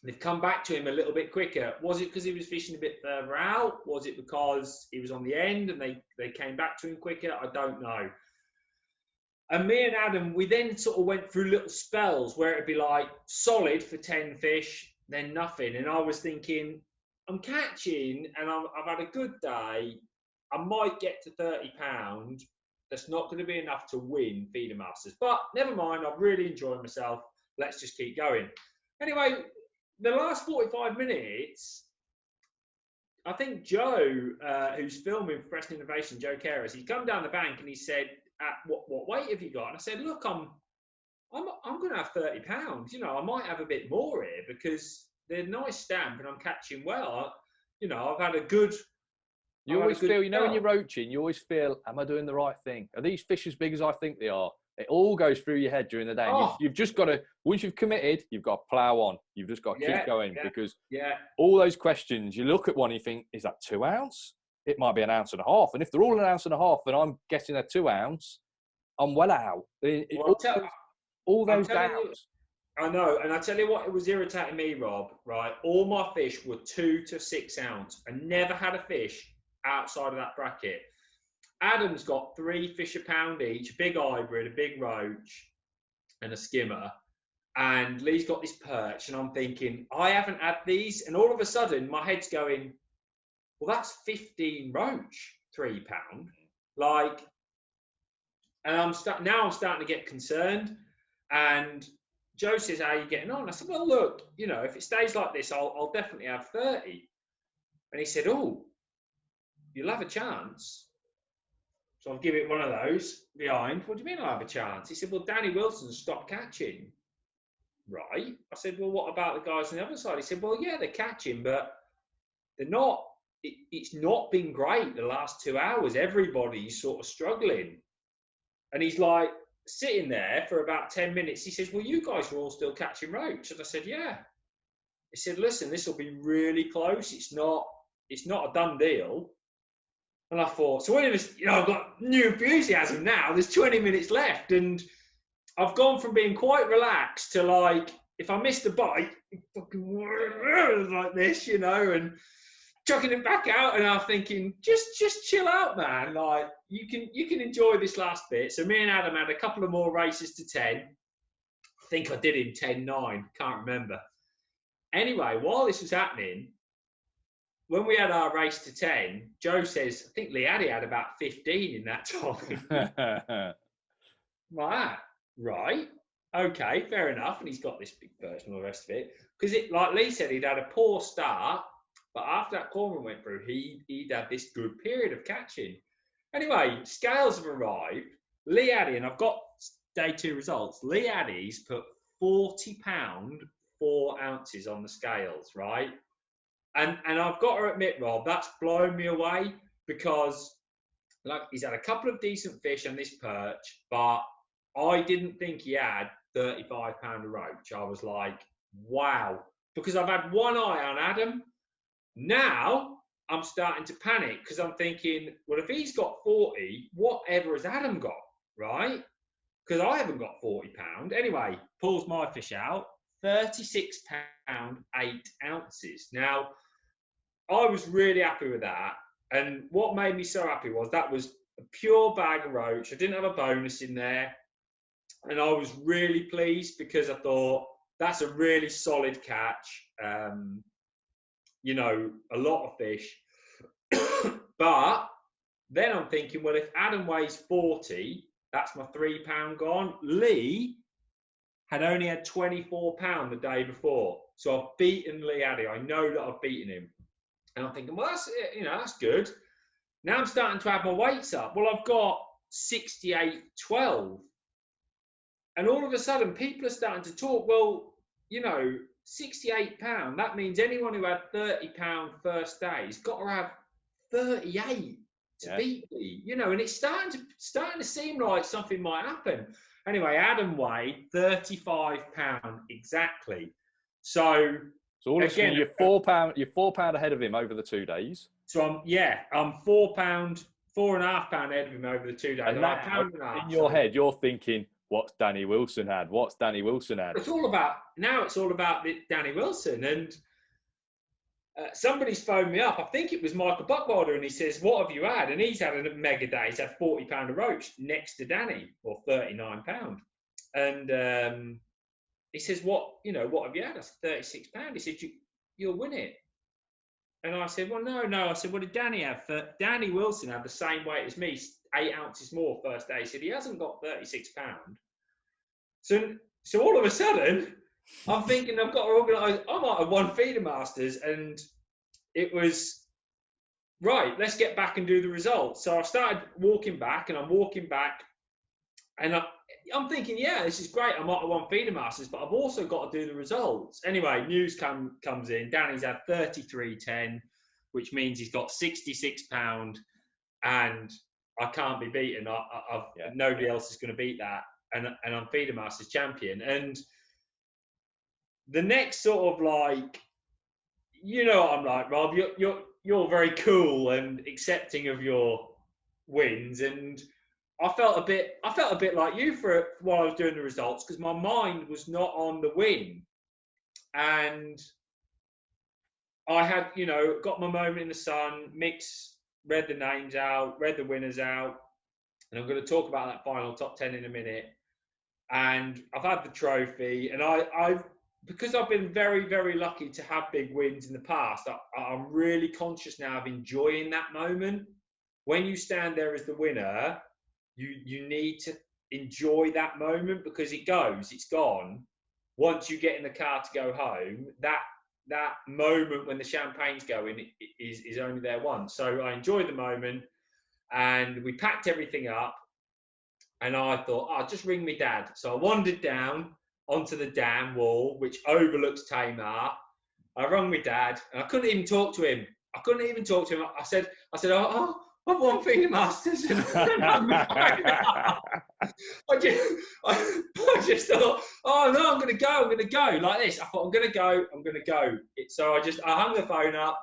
They've come back to him a little bit quicker. Was it because he was fishing a bit further out? Was it because he was on the end and they came back to him quicker? I don't know. And me and Adam, we then sort of went through little spells where it'd be like solid for 10 fish, then nothing. And I was thinking, I'm catching and I've had a good day. I might get to £30. That's not going to be enough to win Feeder Masters. But never mind, I'm really enjoying myself. Let's just keep going. Anyway, the last 45 minutes, I think Joe, who's filming Fresh Innovation, Joe Kerry, he's come down the bank and he said, what weight have you got? And I said, look, I'm going to have £30. I might have a bit more here because they're a nice stamp and I'm catching well. I've had a good. You always feel, when you're roaching, you always feel, am I doing the right thing? Are these fish as big as I think they are? It all goes through your head during the day. Oh. You've just got to, once you've committed, you've got to plough on. You've just got to keep going because all those questions, you look at one and you think, is that 2 ounce? It might be 1.5 ounces. And if they're all 1.5 ounces and I'm getting a 2 ounce, I'm well out. All those doubts. I know. And I tell you what, it was irritating me, Rob, right? All my fish were 2 to 6 ounce. I never had a fish outside of that bracket. Adam's got 3 fish a pound each, a big hybrid, a big roach, and a skimmer. And Lee's got this perch, and I'm thinking, I haven't had these. And all of a sudden, my head's going, well, that's 15 roach, £3. And I'm starting to get concerned. And Joe says, how are you getting on? I said, well, look, if it stays like this, I'll definitely have 30. And he said, oh, you'll have a chance. So I'll give it one of those behind. What do you mean I'll have a chance? He said, well, Danny Wilson stopped catching. Right. I said, well, what about the guys on the other side? He said, well, yeah, they're catching, but they're not. It's not been great the last 2 hours. Everybody's sort of struggling. And he's like sitting there for about 10 minutes. He says, well, you guys were all still catching roach. And I said, yeah. He said, listen, this will be really close. It's not a done deal. And I thought, so I've got new enthusiasm now. There's 20 minutes left. And I've gone from being quite relaxed to like, if I missed a bite, fucking like this, and chucking it back out. And I'm thinking, just chill out, man. Like you can enjoy this last bit. So me and Adam had a couple of more races to 10. I think I did in 10-9. Can't remember. Anyway, while this was happening, when we had our race to 10, Joe says, I think Lee had about 15 in that time. Like, right. Okay, fair enough. And he's got this big purse and all the rest of it. Because like Lee said, he'd had a poor start, but after that corner went through, he'd had this good period of catching. Anyway, scales have arrived. Lee Addy, and I've got day 2 results. Lee Addy's put £40, 4 ounces on the scales, right? And I've got to admit, Rob, that's blown me away because like he's had a couple of decent fish on this perch, but I didn't think he had £35 a roach. I was like, wow. Because I've had one eye on Adam. Now I'm starting to panic because I'm thinking, well, if he's got 40, whatever has Adam got, right? Because I haven't got £40. Anyway, pulls my fish out, £36, 8 ounces. Now, I was really happy with that. And what made me so happy was that was a pure bag of roach. I didn't have a bonus in there. And I was really pleased because I thought that's a really solid catch. You know, a lot of fish. But then I'm thinking, well, if Adam weighs 40, that's my £3 gone. Lee had only had £24 the day before. So I've beaten Lee Addy. I know that I've beaten him. And I'm thinking, well, that's good. Now I'm starting to add my weights up. Well, I've got 68.12. And all of a sudden, people are starting to talk, well, you know, £68, that means anyone who had £30 first day has got to have 38 to beat me, you know, and it's starting to seem like something might happen. Anyway, Adam weighed £35 exactly. So all of a sudden, you're £4 ahead of him over the 2 days. So I'm £4.5 ahead of him over the 2 days. And that, in your head, you're thinking, what's Danny Wilson had? What's Danny Wilson had? It's all about Danny Wilson. And somebody's phoned me up. I think it was Michael Buckwalder, and he says, what have you had? And he's had a mega day. He's had £40 a roach next to Danny, or £39. And he says, what have you had? I said, £36. He said, you'll win it. And I said, well, no. I said, what did Danny have? Danny Wilson had the same weight as me, 8 ounces more first day. He said, he hasn't got £36. So all of a sudden, I'm thinking I've got to organise. I might have won Feeder Masters, and it was, right, let's get back and do the results. So I started walking back, and I'm walking back, and I'm thinking, yeah, this is great. I might have won Feeder Masters, but I've also got to do the results. Anyway, news comes in. Danny's had 33.10, which means he's got £66, and I can't be beaten. Nobody else is going to beat that, and I'm Feeder Masters champion. And the next sort of like, you know what I'm like, Rob. You're very cool and accepting of your wins, and I felt a bit like you while I was doing the results, because my mind was not on the win. And I had, got my moment in the sun, read the names out, read the winners out. And I'm going to talk about that final top 10 in a minute. And I've had the trophy, and because I've been very, very lucky to have big wins in the past, I'm really conscious now of enjoying that moment. When you stand there as the winner, you need to enjoy that moment, because it's gone. Once you get in the car to go home, that moment when the champagne's going is only there once. So I enjoyed the moment, and we packed everything up, and I thought, just ring me dad. So I wandered down onto the dam wall, which overlooks Tamar. I rang my dad, and I couldn't even talk to him. I said, I've won Feeder Masters. And I just thought, oh no, I'm going to go like this. I thought, I'm going to go. So I hung the phone up,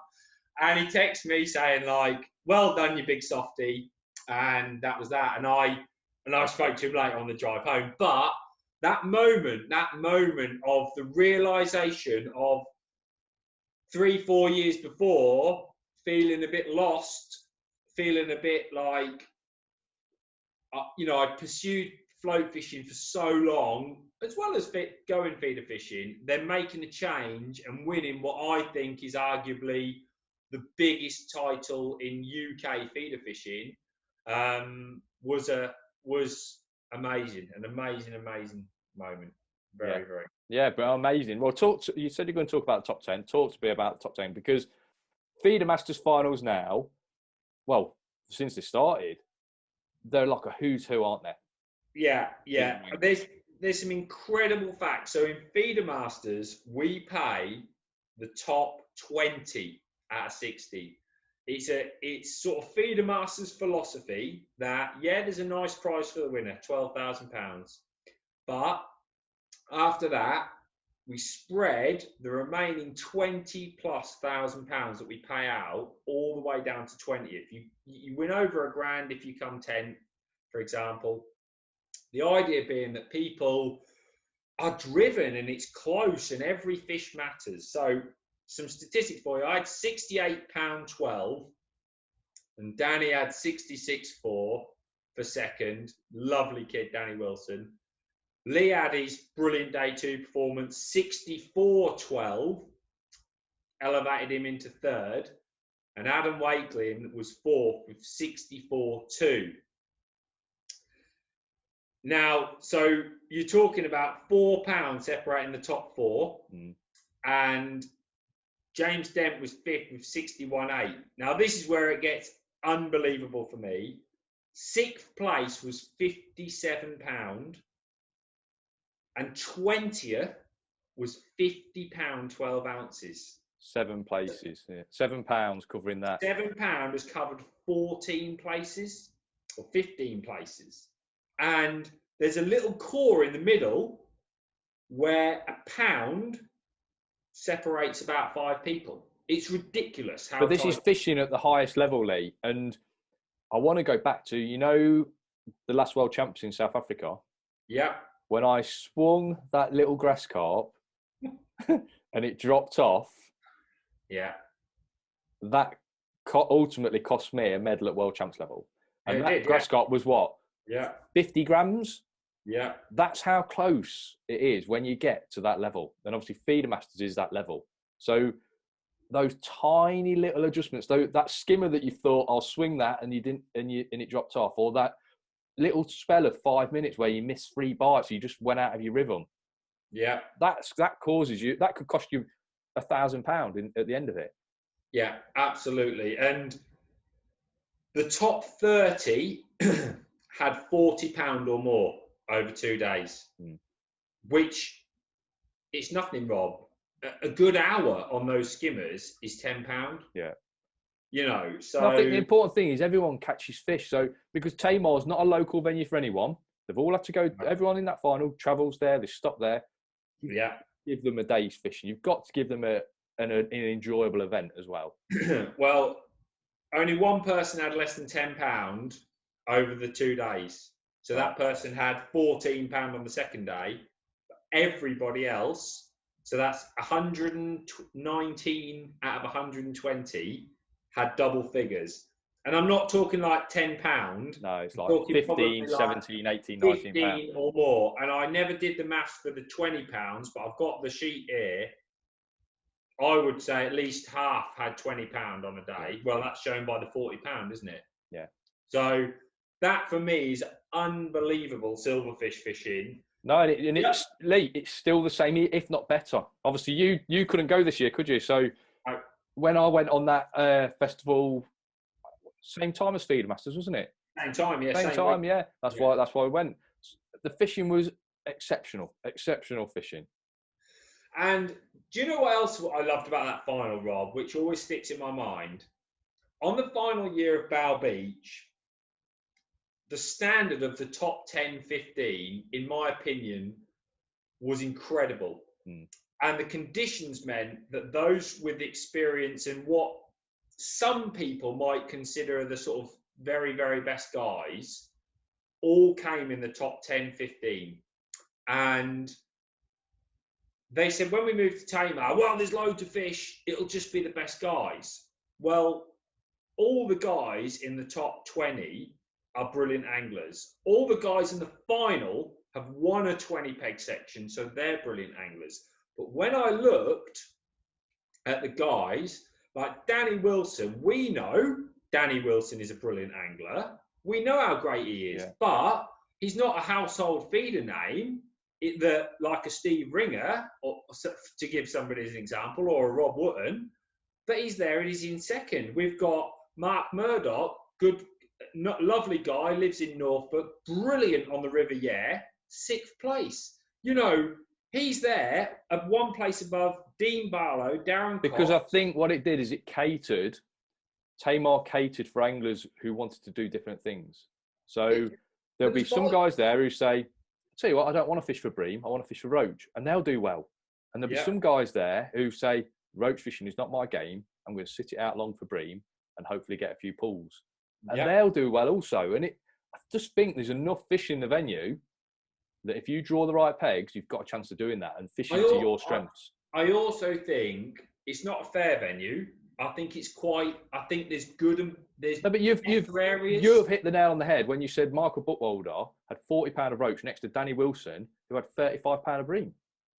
and he texted me saying like, well done, you big softy. And that was that. And I spoke to him later on the drive home. But that moment of the realization of 3-4 years before, feeling a bit lost, feeling a bit like, I'd pursued float fishing for so long, as well as going feeder fishing, then making a change and winning what I think is arguably the biggest title in UK feeder fishing, was amazing, an amazing moment. Very. Yeah, but amazing. Well, you said you're going to talk about the top 10. Talk to me about the top 10, because Feeder Masters finals now, well, since they started, they're like a who's who, aren't they? Yeah. There's some incredible facts. So in Feeder Masters, we pay the top 20 out of 60. It's sort of Feeder Masters philosophy that, there's a nice prize for the winner, £12,000. But after that, we spread the remaining 20 plus £1,000 that we pay out all the way down to 20. If you win over £1,000, if you come 10th, for example. The idea being that people are driven and it's close and every fish matters. So some statistics for you. I had £68.12 and Danny had 66.4 for second. Lovely kid, Danny Wilson. Lee had his brilliant day 2 performance, 64.12, elevated him into third. And Adam Wakelin was fourth with 64.2. Now, so you're talking about £4 separating the top 4. And James Dent was fifth with 61.8. Now, this is where it gets unbelievable for me. Sixth place was £57. And 20th was £50, 12 ounces. 7 places, yeah. £7 covering that. £7 has covered 14 places or 15 places. And there's a little core in the middle where £1 separates about 5 people. It's ridiculous how. But this is fishing at the highest level, Lee. And I want to go back to, the last World Champs in South Africa. Yeah. When I swung that little grass carp and it dropped off, that ultimately cost me a medal at World Champs level. And that grass carp was what? 50 grams? Yeah. That's how close it is when you get to that level. And obviously Feeder Masters is that level. So those tiny little adjustments, that skimmer that you thought, I'll swing that and you didn't, and it dropped off, or that little spell of 5 minutes where you missed 3 bites, you just went out of your rhythm. Yeah. That could cost you £1,000 at the end of it. Yeah, absolutely. And the top 30 had £40 or more over 2 days, which it's nothing, Rob. A good hour on those skimmers is £10. Yeah. So I think the important thing is everyone catches fish. So because Tamar's not a local venue for anyone, they've all had to go. Everyone in that final travels there. They stop there. Give them a day's fishing. You've got to give them an enjoyable event as well. Well, only one person had less than £10 over the 2 days. So that person had £14 on the second day. Everybody else, so that's 119 out of 120, had double figures. And I'm not talking like £10. No, it's like 15, 17, 18, 19 £15 or more. And I never did the maths for the £20, but I've got the sheet here. I would say at least half had £20 on a day. Well, that's shown by the £40, isn't it? Yeah. So that for me is unbelievable silverfish fishing. No, and it's Lee, it's still the same, if not better. Obviously, you couldn't go this year, could you? So when I went on that festival, same time as Feeder Masters, wasn't it? Same time, yeah. Same time, yeah. That's why I went. The fishing was exceptional fishing. And do you know what else I loved about that final, Rob, which always sticks in my mind? On the final year of Bow Beach, the standard of the top 10, 15, in my opinion, was incredible. And the conditions meant that those with experience in what some people might consider the sort of very, very best guys all came in the top 10, 15. And they said, when we move to Tamar, well, there's loads of fish, it'll just be the best guys. Well, all the guys in the top 20 are brilliant anglers. All the guys in the final have won a 20 peg section, so they're brilliant anglers. But when I looked at the guys, Like Danny Wilson, we know Danny Wilson is a brilliant angler. We know how great he is, but he's not a household feeder name like a Steve Ringer, or to give somebody as an example, or a Rob Wootton. But he's there and he's in second. We've got Mark Murdoch, good, lovely guy, lives in Norfolk, brilliant on the River Yare, 6th place. You know, he's there at one place above Dean Barlow, Darren Because Cox. I think what it did is Tamar catered for anglers who wanted to do different things. So there'll be some guys there who say, tell you what, I don't want to fish for bream, I want to fish for roach, and they'll do well. And there'll be some guys there who say, roach fishing is not my game, I'm going to sit it out long for bream and hopefully get a few pulls. And they'll do well also. And I just think there's enough fish in the venue that if you draw the right pegs, you've got a chance of doing that and fishing to your strengths. I also think it's not a fair venue. I think it's quite. I think there's good and there's. No, but you've hit the nail on the head when you said Michael Buttwalder had 40 pound of roach next to Danny Wilson, who had 35 pound of bream.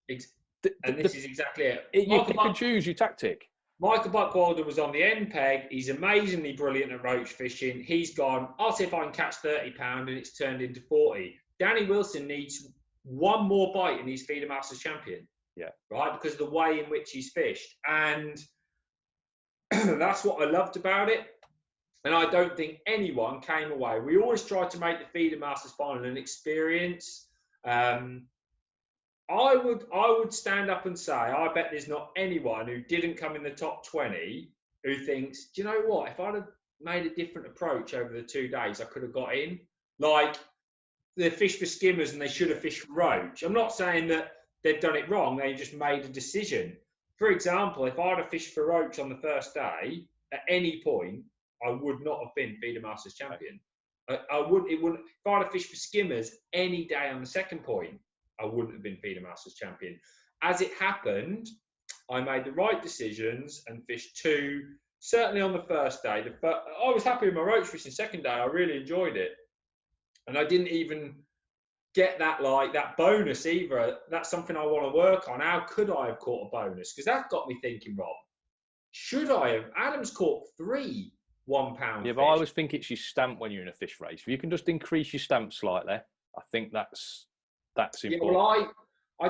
And this is exactly it. You pick and choose your tactic. Michael Buttwalder was on the end peg. He's amazingly brilliant at roach fishing. He's gone, I'll see if I can catch 30 pound, and it's turned into 40. Danny Wilson needs one more bite and he's Feeder Masters champion. Yeah. Right? Because of the way in which he's fished. And that's what I loved about it. And I don't think anyone came away. We always try to make the Feeder Masters final an experience. I would stand up and say, I bet there's not anyone who didn't come in the top 20 who thinks, do you know what? If I'd have made a different approach over the 2 days, I could have got in. Like, they fished for skimmers and they should have fished for roach. I'm not saying that they've done it wrong. They just made a decision. For example, if I'd have fished for roach on the first day, at any point, I would not have been Feeder Masters champion. I wouldn't. It wouldn't. If I'd have fished for skimmers any day on the second point, I wouldn't have been Feeder Masters champion. As it happened, I made the right decisions and fished 2. Certainly on the first day, I was happy with my roach fishing. Second day, I really enjoyed it, and I didn't even get that bonus either. That's something I want to work on. How could I have caught a bonus? Because that got me thinking, Rob. Should I have? Adam's caught 3 £1 Yeah, but I always think it's your stamp when you're in a fish race. If you can just increase your stamp slightly, I think that's important. Yeah, well, I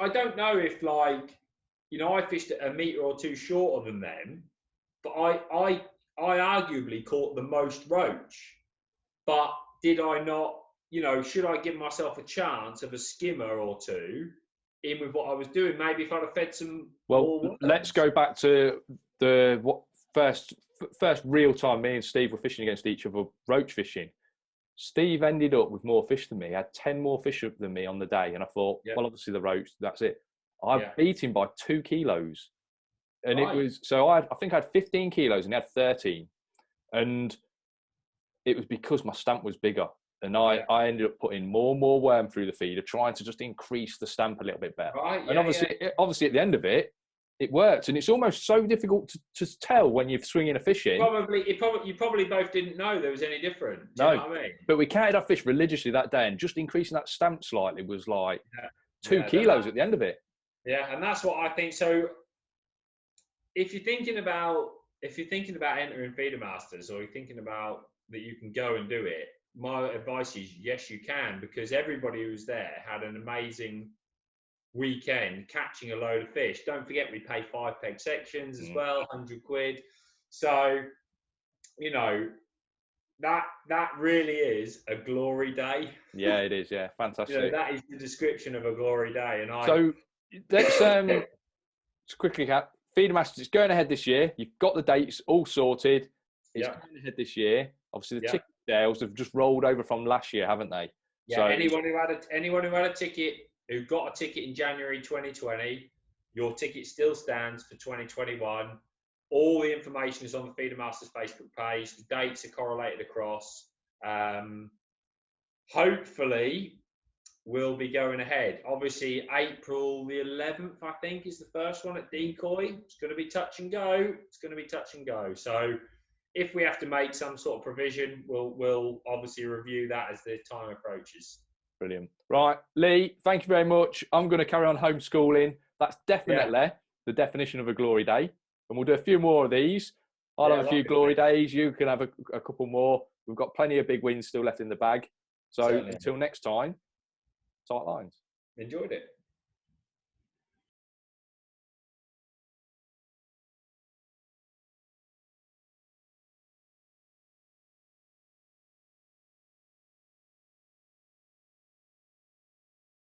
don't know if, like, you know, I fished a metre or 2 shorter than them, but I arguably caught the most roach. But did I not? You know, should I give myself a chance of a skimmer or 2 in with what I was doing? Maybe if I'd have fed some. Well, let's go back to the first real time me and Steve were fishing against each other, roach fishing. Steve ended up with more fish than me. He had 10 more fish than me on the day, and I thought, well, obviously the roach, that's it. I beat him by 2 kilos, and it was so. I think I had 15 kilos and he had 13, and it was because my stamp was bigger. And I ended up putting more and more worm through the feeder, trying to just increase the stamp a little bit better. And obviously at the end of it, it worked. And it's almost so difficult to tell when you're swinging a fish in. You probably both didn't know there was any different. Do you know what I mean? But we counted our fish religiously that day, and just increasing that stamp slightly was like 2 kilos at the end of it. Yeah, and that's what I think. So if you're thinking about entering Feeder Masters, or you're thinking about that you can go and do it, my advice is yes, you can, because everybody who was there had an amazing weekend catching a load of fish. Don't forget, we pay 5 peg sections as well, £100. So, you know, that really is a glory day. Yeah, it is. Yeah, fantastic. You know, that is the description of a glory day. So let's quickly cap. Feeder Masters, it's going ahead this year. You've got the dates all sorted. It's going ahead this year. Obviously, the ticket sales have just rolled over from last year, haven't they? Yeah. So anyone who had a ticket, who got a ticket in January 2020, your ticket still stands for 2021. All the information is on the Feeder Masters Facebook page. The dates are correlated across. Hopefully, we'll be going ahead. Obviously, April the 11th, I think, is the first one at Decoy. It's going to be touch and go. So if we have to make some sort of provision, we'll obviously review that as the time approaches. Brilliant. Right, Lee, thank you very much. I'm going to carry on homeschooling. That's definitely the definition of a glory day and we'll do a few more of these. I'll have a few glory days. You can have a couple more. We've got plenty of big wins still left in the bag. So until next time, tight lines. Enjoyed it.